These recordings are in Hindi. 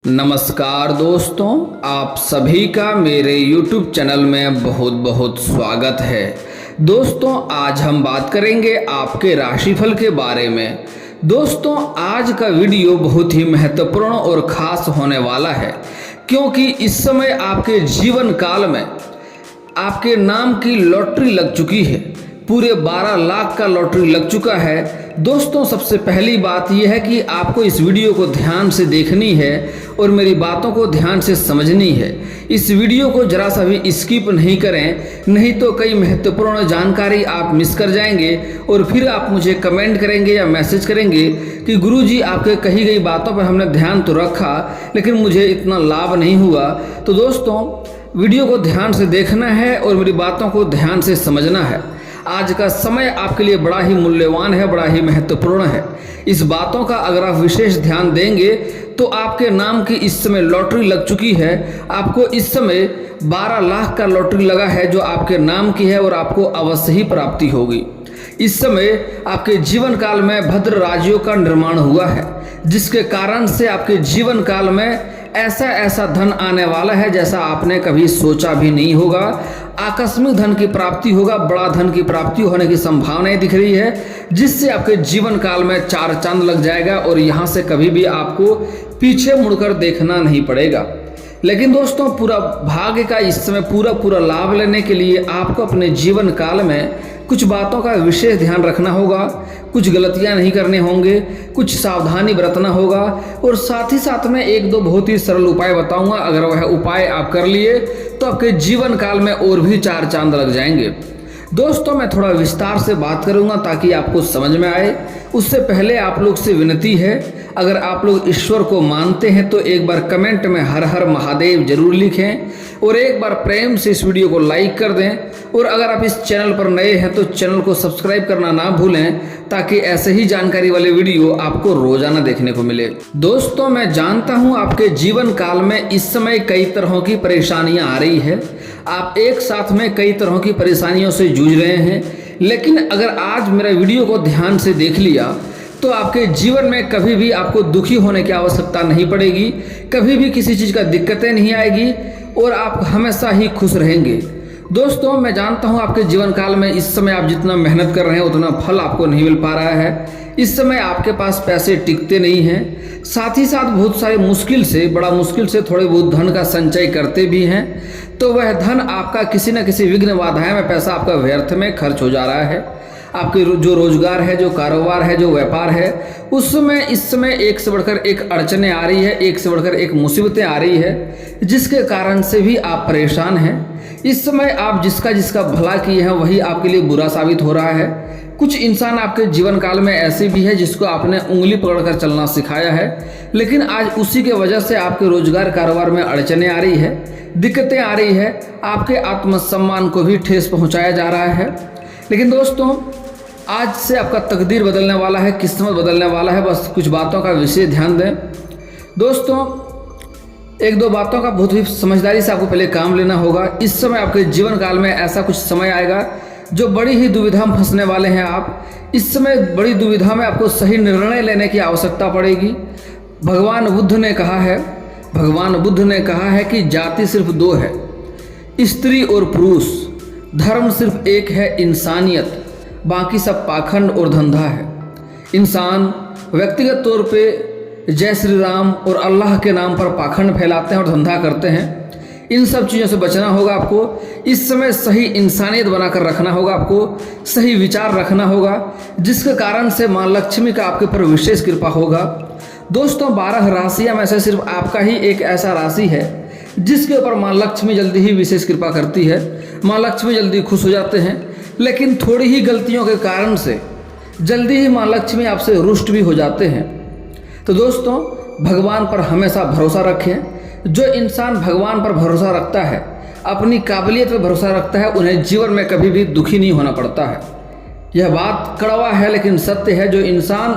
नमस्कार दोस्तों, आप सभी का मेरे YouTube चैनल में बहुत बहुत स्वागत है। दोस्तों, आज हम बात करेंगे आपके राशिफल के बारे में। दोस्तों, आज का वीडियो बहुत ही महत्वपूर्ण और ख़ास होने वाला है, क्योंकि इस समय आपके जीवन काल में आपके नाम की लॉटरी लग चुकी है। पूरे 12 लाख का लॉटरी लग चुका है। दोस्तों, सबसे पहली बात यह है कि आपको इस वीडियो को ध्यान से देखनी है और मेरी बातों को ध्यान से समझनी है। इस वीडियो को जरा सा भी स्किप नहीं करें, नहीं तो कई महत्वपूर्ण जानकारी आप मिस कर जाएंगे और फिर आप मुझे कमेंट करेंगे या मैसेज करेंगे कि गुरुजी, आपके कही गई बातों पर हमने ध्यान तो रखा लेकिन मुझे इतना लाभ नहीं हुआ। तो दोस्तों, वीडियो को ध्यान से देखना है और मेरी बातों को ध्यान से समझना है। आज का समय आपके लिए बड़ा ही मूल्यवान है, बड़ा ही महत्वपूर्ण है। इस बातों का अगर आप विशेष ध्यान देंगे तो आपके नाम की इस समय लॉटरी लग चुकी है। आपको इस समय 12 लाख का लॉटरी लगा है जो आपके नाम की है और आपको अवश्य ही प्राप्ति होगी। इस समय आपके जीवन काल में भद्र राजियों का निर्माण हुआ है, जिसके कारण से आपके जीवन काल में ऐसा धन आने वाला है जैसा आपने कभी सोचा भी नहीं होगा। आकस्मिक धन की प्राप्ति होगा, बड़ा धन की प्राप्ति होने की संभावनाएं दिख रही है, जिससे आपके जीवन काल में 4 चांद लग जाएगा और यहाँ से कभी भी आपको पीछे मुड़कर देखना नहीं पड़ेगा। लेकिन दोस्तों, पूरा भाग्य का इस समय पूरा लाभ लेने के लिए आपको अपने जीवन काल में कुछ बातों का विशेष ध्यान रखना होगा, कुछ गलतियां नहीं करने होंगे, कुछ सावधानी बरतना होगा और साथ ही साथ में 1-2 बहुत ही सरल उपाय बताऊंगा। अगर वह उपाय आप कर लिए तो आपके जीवन काल में और भी 4 चांद लग जाएंगे। दोस्तों, मैं थोड़ा विस्तार से बात करूंगा ताकि आपको समझ में आए। उससे पहले आप लोग से विनती है, अगर आप लोग ईश्वर को मानते हैं तो एक बार कमेंट में हर हर महादेव जरूर लिखें और एक बार प्रेम से इस वीडियो को लाइक कर दें। और अगर आप इस चैनल पर नए हैं तो चैनल को सब्सक्राइब करना ना भूलें, ताकि ऐसे ही जानकारी वाले वीडियो आपको रोजाना देखने को मिले। दोस्तों, मैं जानता हूं आपके जीवन काल में इस समय कई तरह की परेशानियां आ रही है। आप एक साथ में कई तरह की परेशानियों से जूझ रहे हैं, लेकिन अगर आज मेरा वीडियो को ध्यान से देख लिया तो आपके जीवन में कभी भी आपको दुखी होने की आवश्यकता नहीं पड़ेगी, कभी भी किसी चीज़ का दिक्कतें नहीं आएगी और आप हमेशा ही खुश रहेंगे। दोस्तों, मैं जानता हूं आपके जीवन काल में इस समय आप जितना मेहनत कर रहे हैं उतना फल आपको नहीं मिल पा रहा है। इस समय आपके पास पैसे टिकते नहीं हैं, साथ ही साथ बहुत सारे बड़ा मुश्किल से थोड़े बहुत धन का संचय करते भी हैं, तो वह धन आपका किसी न किसी विघ्न बाधाएं में पैसा आपका व्यर्थ में खर्च हो जा रहा है। आपके जो रोजगार है, जो कारोबार है, जो व्यापार है, उसमें इस समय एक से बढ़कर एक अड़चने आ रही है, एक से बढ़कर एक मुसीबतें आ रही है, जिसके कारण से भी आप परेशान हैं। इस समय आप जिसका भला किए हैं वही आपके लिए बुरा साबित हो रहा है। कुछ इंसान आपके जीवन काल में ऐसे भी है जिसको आपने उंगली पकड़कर चलना सिखाया है, लेकिन आज उसी के वजह से आपके रोजगार कारोबार में अड़चने आ रही है, दिक्कतें आ रही है, आपके आत्मसम्मान को भी ठेस पहुंचाया जा रहा है। लेकिन दोस्तों, आज से आपका तकदीर बदलने वाला है, किस्मत बदलने वाला है। बस कुछ बातों का विशेष ध्यान दें। दोस्तों, 1-2 बातों का बहुत ही समझदारी से आपको पहले काम लेना होगा। इस समय आपके जीवन काल में ऐसा कुछ समय आएगा जो बड़ी ही दुविधा में फंसने वाले हैं आप। इस समय बड़ी दुविधा में आपको सही निर्णय लेने की आवश्यकता पड़ेगी। भगवान बुद्ध ने कहा है कि जाति सिर्फ 2 है, स्त्री और पुरुष। धर्म सिर्फ एक है, इंसानियत। बाकी सब पाखंड और धंधा है। इंसान व्यक्तिगत तौर पे जय श्री राम और अल्लाह के नाम पर पाखंड फैलाते हैं और धंधा करते हैं। इन सब चीज़ों से बचना होगा आपको। इस समय सही इंसानियत बनाकर रखना होगा, आपको सही विचार रखना होगा, जिसके कारण से माँ लक्ष्मी का आपके ऊपर विशेष कृपा होगा। दोस्तों, 12 राशियाँ में से सिर्फ आपका ही एक ऐसा राशि है जिसके ऊपर माँ लक्ष्मी जल्दी ही विशेष कृपा करती है। माँ लक्ष्मी जल्दी खुश हो जाते हैं, लेकिन थोड़ी ही गलतियों के कारण से जल्दी ही माँ लक्ष्मी आपसे रुष्ट भी हो जाते हैं। तो दोस्तों, भगवान पर हमेशा भरोसा रखें। जो इंसान भगवान पर भरोसा रखता है, अपनी काबिलियत पर भरोसा रखता है, उन्हें जीवन में कभी भी दुखी नहीं होना पड़ता है। यह बात कड़वा है लेकिन सत्य है। जो इंसान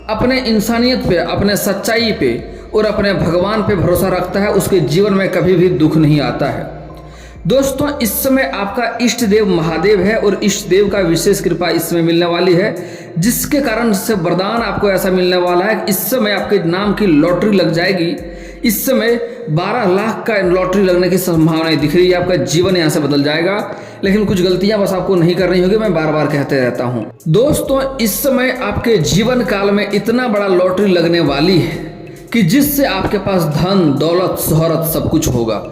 अपने इंसानियत पे, अपने सच्चाई पे और अपने भगवान पे भरोसा रखता है, उसके जीवन में कभी भी दुख नहीं आता है। दोस्तों, इस समय आपका इष्ट देव महादेव है और इष्ट देव का विशेष कृपा इस समय मिलने वाली है, जिसके कारण से वरदान आपको ऐसा मिलने वाला है कि इस समय आपके नाम की लॉटरी लग जाएगी। इस समय 12 लाख का लॉटरी लगने की संभावनाएं दिख रही है। आपका जीवन यहाँ से बदल जाएगा, लेकिन कुछ गलतियां बस आपको नहीं करनी होगी, मैं बार बार कहते रहता हूँ। दोस्तों, इस समय आपके जीवन काल में इतना बड़ा लॉटरी लगने वाली है कि जिससे आपके पास धन, दौलत, शोहरत सब कुछ होगा।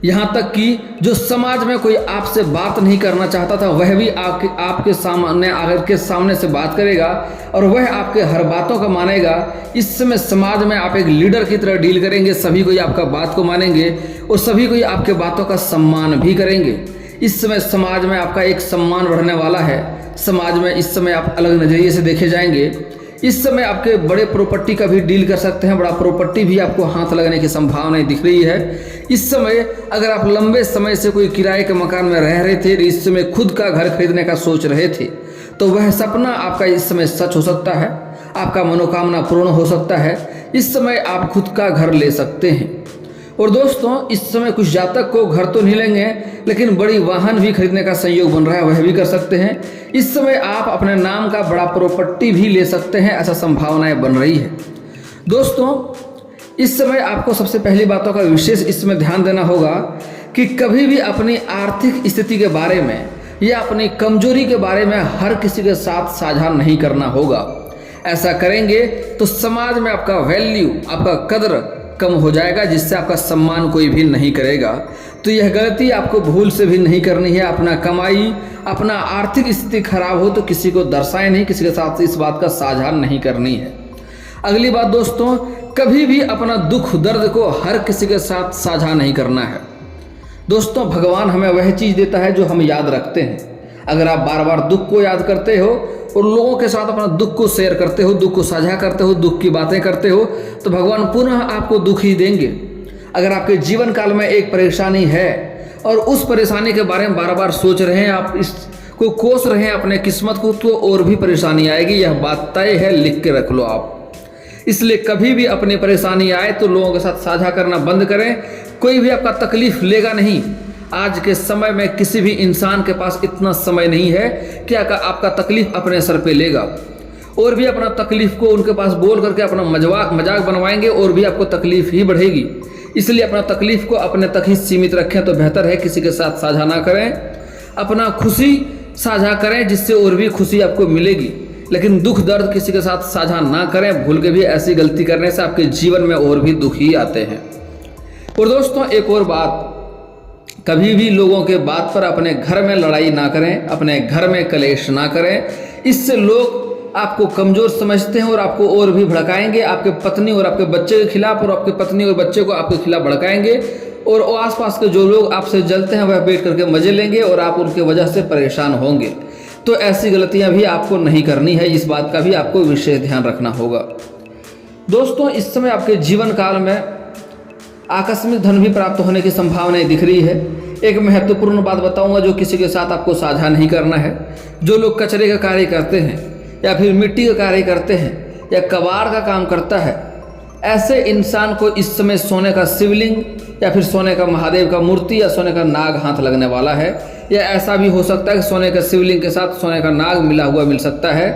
यहाँ तक कि जो समाज में कोई आपसे बात नहीं करना चाहता था, वह भी आपके सामने आकर के सामने से बात करेगा और वह आपके हर बातों का मानेगा। इस समय समाज में आप एक लीडर की तरह डील करेंगे, सभी कोई आपका बात को मानेंगे और सभी कोई आपके बातों का सम्मान भी करेंगे। इस समय समाज में आपका एक सम्मान बढ़ने वाला है। समाज में इस समय आप अलग नज़रिए से देखे जाएंगे। इस समय आपके बड़े प्रॉपर्टी का भी डील कर सकते हैं, बड़ा प्रॉपर्टी भी आपको हाथ लगने की संभावनाएं दिख रही है। इस समय अगर आप लंबे समय से कोई किराए के मकान में रह रहे थे, इस समय खुद का घर खरीदने का सोच रहे थे, तो वह सपना आपका इस समय सच हो सकता है, आपका मनोकामना पूर्ण हो सकता है। इस समय आप खुद का घर ले सकते हैं। और दोस्तों, इस समय कुछ जातक को घर तो नहीं लेंगे, लेकिन बड़ी वाहन भी खरीदने का संयोग बन रहा है, वह भी कर सकते हैं। इस समय आप अपने नाम का बड़ा प्रॉपर्टी भी ले सकते हैं, ऐसा संभावनाएं बन रही है। दोस्तों, इस समय आपको सबसे पहली बातों का विशेष इसमें ध्यान देना होगा कि कभी भी अपनी आर्थिक स्थिति के बारे में या अपनी कमजोरी के बारे में हर किसी के साथ साझा नहीं करना होगा। ऐसा करेंगे तो समाज में आपका वैल्यू, आपका कदर कम हो जाएगा, जिससे आपका सम्मान कोई भी नहीं करेगा। तो यह गलती आपको भूल से भी नहीं करनी है। अपना कमाई, अपना आर्थिक स्थिति खराब हो तो किसी को दर्शाए नहीं, किसी के साथ इस बात का साझा नहीं करनी है। अगली बात दोस्तों, कभी भी अपना दुख दर्द को हर किसी के साथ साझा नहीं करना है। दोस्तों, भगवान हमें वह चीज़ देता है जो हम याद रखते हैं। अगर आप बार बार दुख को याद करते हो और लोगों के साथ अपना दुख को शेयर करते हो, दुख को साझा करते हो, दुख की बातें करते हो, तो भगवान पुनः आपको दुख ही देंगे। अगर आपके जीवन काल में एक परेशानी है और उस परेशानी के बारे में बार बार सोच रहे हैं, आप इसको कोस रहे हैं अपने किस्मत को, तो और भी परेशानी आएगी। यह बात तय है, लिख के रख लो आप। इसलिए कभी भी अपनी परेशानी आए तो लोगों के साथ साझा करना बंद करें। कोई भी आपका तकलीफ लेगा नहीं। आज के समय में किसी भी इंसान के पास इतना समय नहीं है कि आपका तकलीफ अपने सर पे लेगा, और भी अपना तकलीफ को उनके पास बोल करके अपना मजाक बनवाएंगे और भी आपको तकलीफ ही बढ़ेगी। इसलिए अपना तकलीफ को अपने तक ही सीमित रखें तो बेहतर है, किसी के साथ साझा ना करें। अपना खुशी साझा करें, जिससे और भी खुशी आपको मिलेगी, लेकिन दुख दर्द किसी के साथ साझा ना करें। भूल के भी ऐसी गलती करने से आपके जीवन में और भी दुख ही आते हैं। और दोस्तों, एक और बात, कभी भी लोगों के बात पर अपने घर में लड़ाई ना करें, अपने घर में कलेश ना करें। इससे लोग आपको कमज़ोर समझते हैं और आपको और भी भड़काएंगे, आपके पत्नी और आपके बच्चे के खिलाफ, और आपके पत्नी और बच्चे को आपके खिलाफ भड़काएंगे। और आसपास के जो लोग आपसे जलते हैं वह बैठ करके मजे लेंगे और आप उनके वजह से परेशान होंगे। तो ऐसी गलतियां भी आपको नहीं करनी है, इस बात का भी आपको विशेष ध्यान रखना होगा। दोस्तों, इस समय आपके जीवन काल में आकस्मिक धन भी प्राप्त होने की संभावनाएं दिख रही है। एक महत्वपूर्ण बात बताऊंगा जो किसी के साथ आपको साझा नहीं करना है। जो लोग कचरे का कार्य करते हैं या फिर मिट्टी का कार्य करते हैं या कबाड़ का काम करता है, ऐसे इंसान को इस समय सोने का शिवलिंग या फिर सोने का महादेव का मूर्ति या सोने का नाग हाथ लगने वाला है। या ऐसा भी हो सकता है कि सोने का शिवलिंग के साथ सोने का नाग मिला हुआ मिल सकता है।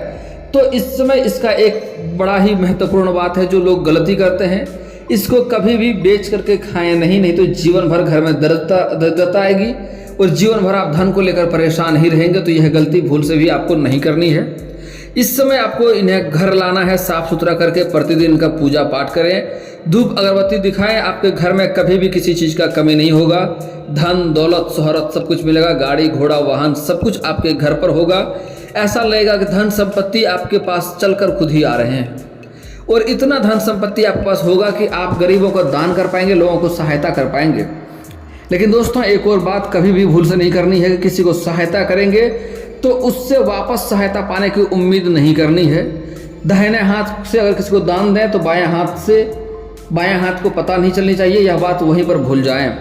तो इस समय इसका एक बड़ा ही महत्वपूर्ण बात है, जो लोग गलती करते हैं इसको कभी भी बेच करके खाएं नहीं तो जीवन भर घर में दरिद्रता आएगी और जीवन भर आप धन को लेकर परेशान ही रहेंगे। तो यह गलती भूल से भी आपको नहीं करनी है। इस समय आपको इन्हें घर लाना है, साफ सुथरा करके प्रतिदिन इनका पूजा पाठ करें, धूप अगरबत्ती दिखाएं। आपके घर में कभी भी किसी चीज़ का कमी नहीं होगा। धन, दौलत, शोहरत सब कुछ मिलेगा। गाड़ी, घोड़ा, वाहन सब कुछ आपके घर पर होगा। ऐसा लगेगा कि धन संपत्ति आपके पास चलकर खुद ही आ रहे हैं, और इतना धन संपत्ति आपके पास होगा कि आप गरीबों को दान कर पाएंगे, लोगों को सहायता कर पाएंगे। लेकिन दोस्तों, एक और बात कभी भी भूल से नहीं करनी है कि किसी को सहायता करेंगे तो उससे वापस सहायता पाने की उम्मीद नहीं करनी है। दाहिने हाथ से अगर किसी को दान दें तो बाएं हाथ को पता नहीं चलनी चाहिए, यह बात वहीं पर भूल जाएं।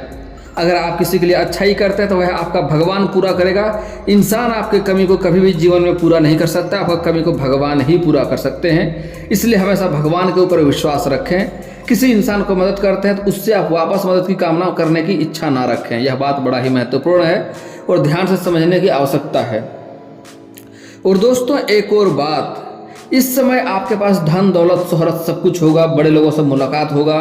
अगर आप किसी के लिए अच्छाई करते हैं तो वह आपका भगवान पूरा करेगा। इंसान आपके कमी को कभी भी जीवन में पूरा नहीं कर सकता, आपका कमी को भगवान ही पूरा कर सकते हैं। इसलिए हमेशा भगवान के ऊपर विश्वास रखें। किसी इंसान को मदद करते हैं तो उससे आप वापस मदद की कामना करने की इच्छा ना रखें। यह बात बड़ा ही महत्वपूर्ण है और ध्यान से समझने की आवश्यकता है। और दोस्तों, एक और बात इस समय आपके पास धन दौलत शोहरत सब कुछ होगा, बड़े लोगों से मुलाकात होगा,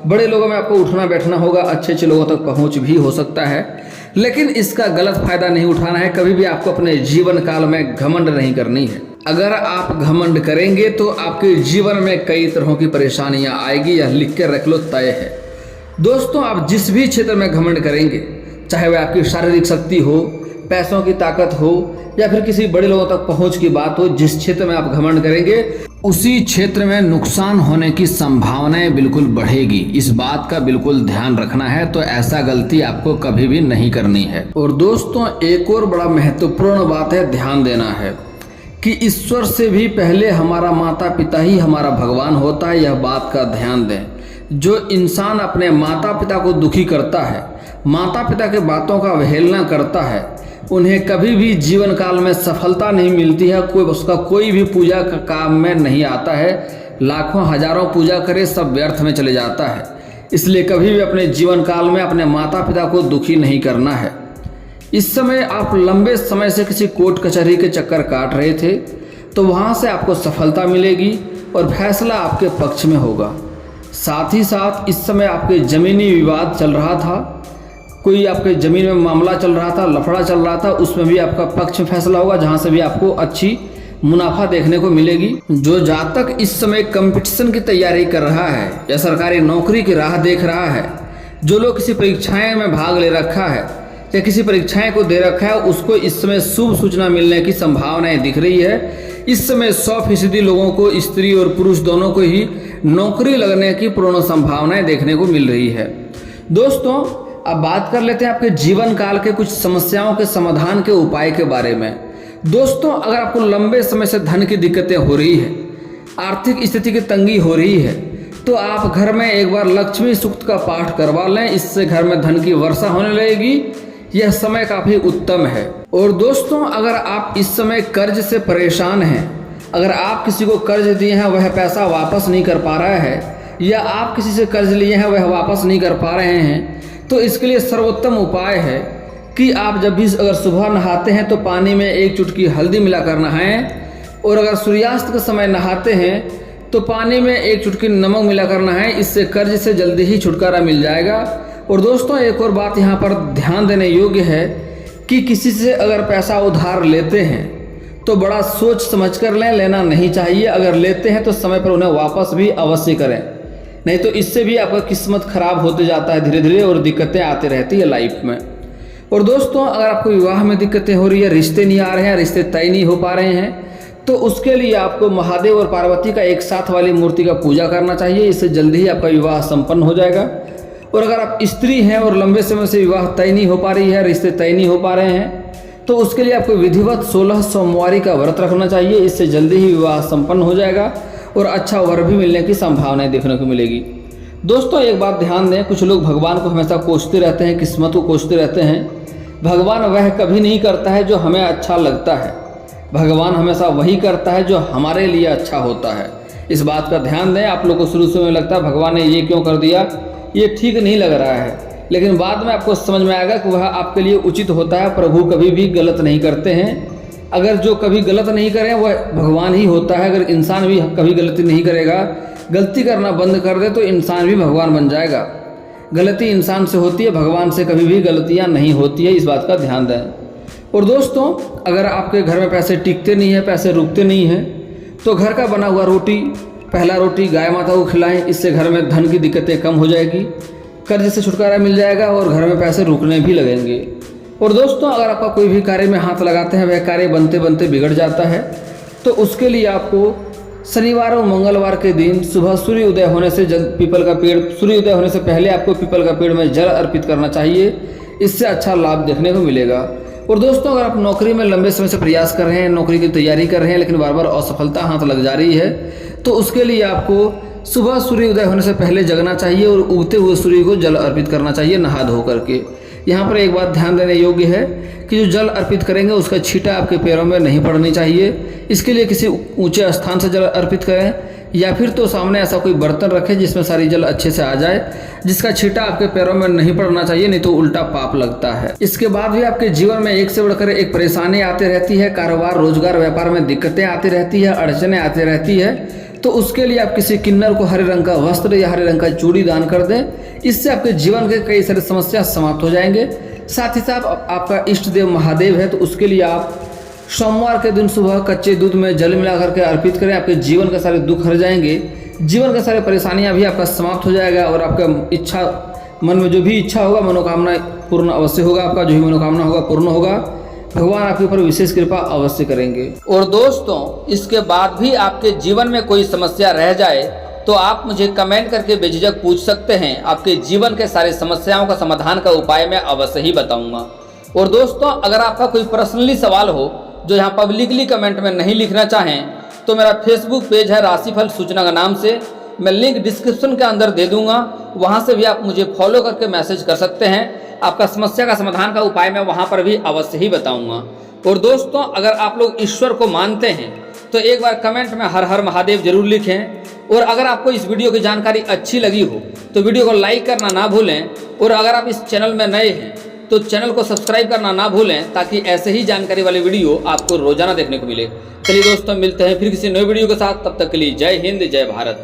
बड़े लोगों में आपको उठना बैठना होगा, अच्छे अच्छे लोगों तक पहुंच भी हो सकता है। लेकिन इसका गलत फायदा नहीं उठाना है। कभी भी आपको अपने जीवन काल में घमंड नहीं करनी है। अगर आप घमंड करेंगे तो आपके जीवन में कई तरह की परेशानियां आएगी, यह लिख के रख लो, तय है। दोस्तों, आप जिस भी क्षेत्र में घमंड करेंगे, चाहे वह आपकी शारीरिक शक्ति हो, पैसों की ताकत हो, या फिर किसी बड़े लोगों तक पहुंच की बात हो, जिस क्षेत्र में आप घमंड करेंगे उसी क्षेत्र में नुकसान होने की संभावनाएं बिल्कुल बढ़ेगी। इस बात का बिल्कुल ध्यान रखना है। तो ऐसा गलती आपको कभी भी नहीं करनी है। और दोस्तों, एक और बड़ा महत्वपूर्ण बात है, ध्यान देना है कि ईश्वर से भी पहले हमारा माता पिता ही हमारा भगवान होता है। यह बात का ध्यान दें। जो इंसान अपने माता पिता को दुखी करता है, माता पिता के बातों का अवहेलना करता है, उन्हें कभी भी जीवन काल में सफलता नहीं मिलती है। उसका कोई भी पूजा का काम में नहीं आता है। लाखों हजारों पूजा करे, सब व्यर्थ में चले जाता है। इसलिए कभी भी अपने जीवन काल में अपने माता पिता को दुखी नहीं करना है। इस समय आप लंबे समय से किसी कोर्ट कचहरी के चक्कर काट रहे थे, तो वहाँ से आपको सफलता मिलेगी और फैसला आपके पक्ष में होगा। साथ ही साथ इस समय आपके ज़मीनी विवाद चल रहा था, कोई आपके ज़मीन में मामला चल रहा था, लफड़ा चल रहा था, उसमें भी आपका पक्ष में फैसला होगा, जहाँ से भी आपको अच्छी मुनाफा देखने को मिलेगी। जो जातक इस समय कंपटीशन की तैयारी कर रहा है या सरकारी नौकरी की राह देख रहा है, जो लोग किसी परीक्षाएं में भाग ले रखा है या किसी परीक्षाएं को दे रखा है, उसको इस समय शुभ सूचना मिलने की संभावनाएं दिख रही है। इस समय 100% लोगों को, स्त्री और पुरुष दोनों को ही नौकरी लगने की पूर्ण संभावनाएं देखने को मिल रही है। दोस्तों, अब बात कर लेते हैं आपके जीवन काल के कुछ समस्याओं के समाधान के उपाय के बारे में। दोस्तों, अगर आपको लंबे समय से धन की दिक्कतें हो रही है, आर्थिक स्थिति की तंगी हो रही है, तो आप घर में एक बार लक्ष्मी सूक्त का पाठ करवा लें। इससे घर में धन की वर्षा होने लगेगी। यह समय काफ़ी उत्तम है। और दोस्तों, अगर आप इस समय कर्ज से परेशान हैं, अगर आप किसी को कर्ज दिए हैं, वह पैसा वापस नहीं कर पा रहा है, या आप किसी से कर्ज लिए हैं, वह वापस नहीं कर पा रहे हैं, तो इसके लिए सर्वोत्तम उपाय है कि आप जब भी अगर सुबह नहाते हैं तो पानी में 1 चुटकी हल्दी मिलाकर नहाएं, और अगर सूर्यास्त के समय नहाते हैं तो पानी में 1 चुटकी नमक मिलाकर नहाएं। इससे कर्ज से जल्दी ही छुटकारा मिल जाएगा। और दोस्तों, एक और बात यहाँ पर ध्यान देने योग्य है कि किसी से अगर पैसा उधार लेते हैं तो बड़ा सोच समझ कर लें, लेना नहीं चाहिए। अगर लेते हैं तो समय पर उन्हें वापस भी अवश्य करें, नहीं तो इससे भी आपका किस्मत खराब होते जाता है धीरे धीरे, और दिक्कतें आती रहती है लाइफ में। और दोस्तों, अगर आपको विवाह में दिक्कतें हो रही है, रिश्ते नहीं आ रहे हैं, रिश्ते तय नहीं हो पा रहे हैं, तो उसके लिए आपको महादेव और पार्वती का एक साथ वाली मूर्ति का पूजा करना चाहिए। इससे जल्दी ही आपका विवाह संपन्न हो जाएगा। और अगर आप स्त्री हैं और लंबे समय से विवाह तय नहीं हो पा रही है, रिश्ते तय नहीं हो पा रहे हैं, तो उसके लिए आपको विधिवत 16 सोमवारी का व्रत रखना चाहिए। इससे जल्दी ही विवाह संपन्न हो जाएगा और अच्छा वर भी मिलने की संभावनाएं देखने को मिलेगी। दोस्तों, एक बात ध्यान दें, कुछ लोग भगवान को हमेशा कोसते रहते हैं, किस्मत को कोसते रहते हैं। भगवान वह कभी नहीं करता है जो हमें अच्छा लगता है। भगवान हमेशा वही करता है जो हमारे लिए अच्छा होता है। इस बात का ध्यान दें। आप लोग को शुरू में लगता है भगवान ने ये क्यों कर दिया, ये ठीक नहीं लग रहा है, लेकिन बाद में आपको समझ में आएगा कि वह आपके लिए उचित होता है। प्रभु कभी भी गलत नहीं करते हैं। अगर जो कभी गलत नहीं करें वह भगवान ही होता है। अगर इंसान भी कभी गलती नहीं करेगा, गलती करना बंद कर दे, तो इंसान भी भगवान बन जाएगा। गलती इंसान से होती है, भगवान से कभी भी गलतियां नहीं होती है। इस बात का ध्यान दें। और दोस्तों, अगर आपके घर में पैसे टिकते नहीं हैं, पैसे रुकते नहीं हैं, तो घर का बना हुआ रोटी, पहला रोटी गाय माता को खिलाएं। इससे घर में धन की दिक्कतें कम हो जाएगी, कर्ज से छुटकारा मिल जाएगा और घर में पैसे रुकने भी लगेंगे। और दोस्तों, अगर आपका कोई भी कार्य में हाथ लगाते हैं, वह कार्य बनते बनते बिगड़ जाता है, तो उसके लिए आपको शनिवार और मंगलवार के दिन सुबह सूर्य उदय होने से पीपल का पेड़, सूर्य उदय होने से पहले आपको पीपल का पेड़ में जल अर्पित करना चाहिए। इससे अच्छा लाभ देखने को मिलेगा। और दोस्तों, अगर आप नौकरी में लंबे समय से प्रयास कर रहे हैं, नौकरी की तैयारी कर रहे हैं, लेकिन बार बार असफलता हाथ लग जा रही है, तो उसके लिए आपको सुबह सूर्य उदय होने से पहले जगना चाहिए और उगते हुए सूर्य को जल अर्पित करना चाहिए नहा धो करके। यहाँ पर एक बात ध्यान देने योग्य है कि जो जल अर्पित करेंगे उसका छींटा आपके पैरों में नहीं पड़नी चाहिए। इसके लिए किसी ऊंचे स्थान से जल अर्पित करें, या फिर तो सामने ऐसा कोई बर्तन रखें जिसमें सारी जल अच्छे से आ जाए, जिसका छींटा आपके पैरों में नहीं पड़ना चाहिए, नहीं तो उल्टा पाप लगता है। इसके बाद भी आपके जीवन में एक से बढ़कर एक परेशानी आती रहती है, कारोबार रोजगार व्यापार में दिक्कतें आती रहती है, अड़चने आती रहती है, तो उसके लिए आप किसी किन्नर को हरे रंग का वस्त्र या हरे रंग का चूड़ी दान कर दें। इससे आपके जीवन के कई सारी समस्या समाप्त हो जाएंगे। साथ ही साथ आपका इष्ट देव महादेव है, तो उसके लिए आप सोमवार के दिन सुबह कच्चे दूध में जल मिला करके अर्पित करें। आपके जीवन के सारे दुख हट जाएंगे, जीवन के सारे परेशानियां भी आपका समाप्त हो जाएगा और आपका इच्छा, मन में जो भी इच्छा होगा, मनोकामना पूर्ण अवश्य होगा। आपका जो भी मनोकामना होगा पूर्ण होगा। भगवान आपके ऊपर विशेष कृपा अवश्य करेंगे। और दोस्तों, इसके बाद भी आपके जीवन में कोई समस्या रह जाए तो आप मुझे कमेंट करके बेझिझक पूछ सकते हैं। आपके जीवन के सारे समस्याओं का समाधान का उपाय मैं अवश्य ही बताऊंगा। और दोस्तों, अगर आपका कोई पर्सनली सवाल हो जो यहाँ पब्लिकली कमेंट में नहीं लिखना चाहें, तो मेरा फेसबुक पेज है राशिफल सूचना का नाम से, मैं लिंक डिस्क्रिप्शन के अंदर दे दूंगा। वहाँ से भी आप मुझे फॉलो करके मैसेज कर सकते हैं। आपका समस्या का समाधान का उपाय मैं वहाँ पर भी अवश्य ही बताऊंगा। और दोस्तों, अगर आप लोग ईश्वर को मानते हैं तो एक बार कमेंट में हर हर महादेव जरूर लिखें। और अगर आपको इस वीडियो की जानकारी अच्छी लगी हो तो वीडियो को लाइक करना ना भूलें। और अगर आप इस चैनल में नए हैं तो चैनल को सब्सक्राइब करना ना भूलें, ताकि ऐसे ही जानकारी वाले वीडियो आपको रोजाना देखने को मिले। चलिए दोस्तों, मिलते हैं फिर किसी नए वीडियो के साथ। तब तक के लिए जय हिंद, जय भारत।